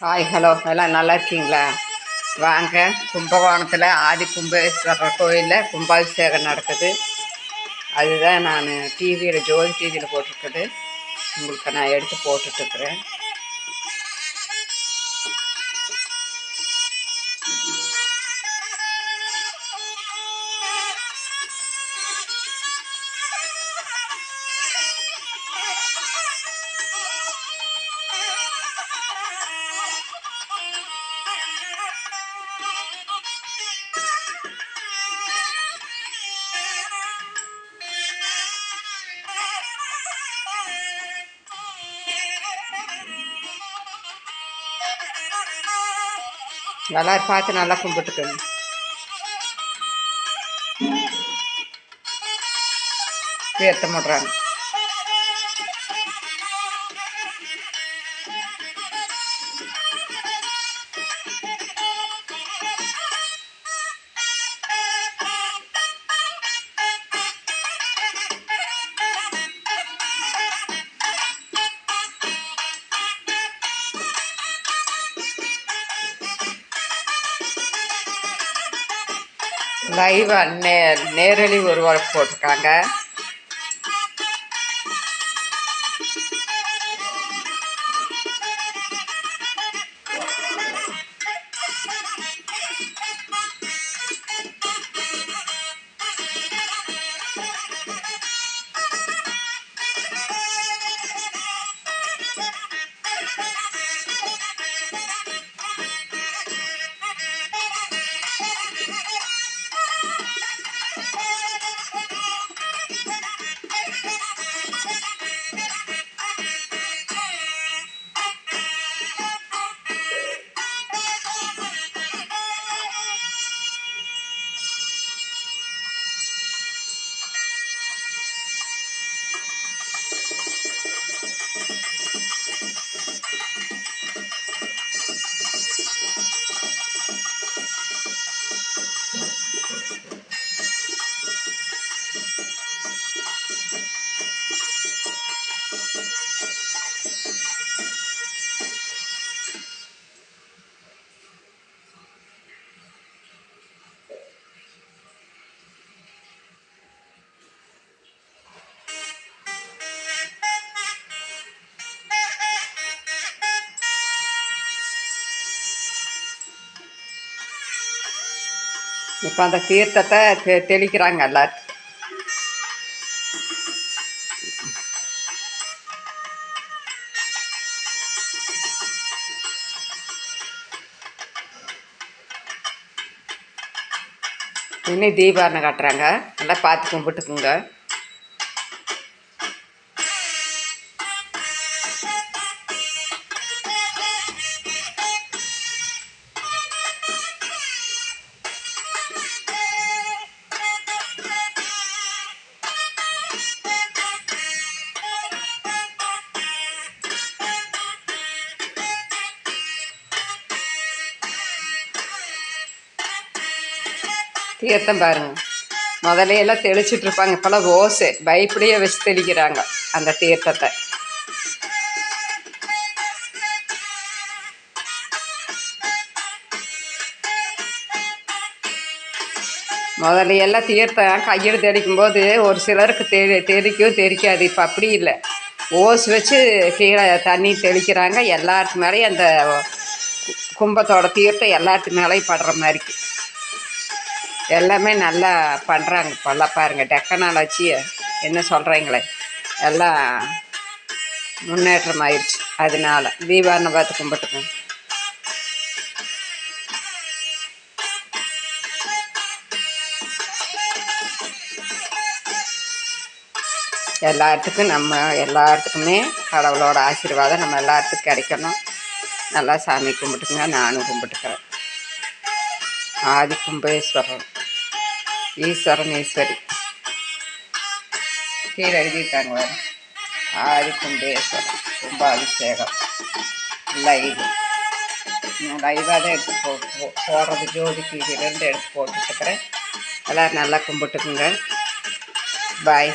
Hi hello எல்லாம் நல்லா இருக்கீங்களா? வாங்க, கும்பகோணத்தில் ஆதி கும்பேஸ்வரர் கோயிலில் கும்பாபிஷேகம் நடக்குது. அதுதான் நான் டிவியில் ஜோதி டிவியில் போட்டிருக்குது. உங்களுக்கு நான் எடுத்து போட்டுட்ருக்குறேன். எல்லாரும் பார்த்து நல்லா கும்பிட்டுக்கணும். தீர்த்தம் விடுறாங்க. லைவ் நேரடி ஒருவாள் போட்டிருக்காங்க. இப்போ அந்த தீர்த்தத்தை தெளிக்கிறாங்க எல்லாரும். இன்னும் தீபாரணை காட்டுறாங்க. நல்லா பார்த்து கும்பிட்டுக்குங்க. தீர்த்தம் பாருங்க, முதல்ல எல்லாம் தெளிச்சிட்டு இருப்பாங்க. இப்போல்லாம் ஓசை பைப்பிலேயே வச்சு தெளிக்கிறாங்க அந்த தீர்த்தத்தை. முதல்ல எல்லாம் தீர்த்தம் கையில் தெளிக்கும் போது ஒரு சிலருக்கு தெரிக்கும் தெரிக்காது. இப்போ அப்படி இல்லை, ஓஸ் வச்சு கீழே தண்ணி தெளிக்கிறாங்க. எல்லாத்துக்கு மேலேயும் அந்த கும்பத்தோட தீர்த்தம் எல்லாத்துக்கு மேலேயும் படுற மாதிரி எல்லாமே நல்லா பண்ணுறாங்க. இப்போல்லாம் பாருங்கள், டெக்னாலஜி என்ன சொல்கிறீங்களே, எல்லாம் முன்னேற்றம் ஆயிடுச்சு. அதனால தீபாவளி பார்த்து கும்பிட்டுக்கோங்க. எல்லாத்துக்குமே கடவுளோட ஆசீர்வாதம் நம்ம எல்லாத்துக்கும் கிடைக்கணும். நல்லா சாமி கும்பிட்டுக்குங்க. நானும் கும்பிட்டுக்கிறேன். ஆதி கும்பேஸ்வரன், ஈஸ்வரன் ஈஸ்வரி கீழே எழுதியிருக்காங்க. ஆதி கும்பேஸ்வரன் கும்பாபிஷேகம் லைவாக தான் எடுத்து போடுறது. ஜோதி டிவிலேருந்து எடுத்து போட்டுருக்கிறேன். எல்லோரும் நல்லா கும்பிட்டுக்குங்க. பாய்.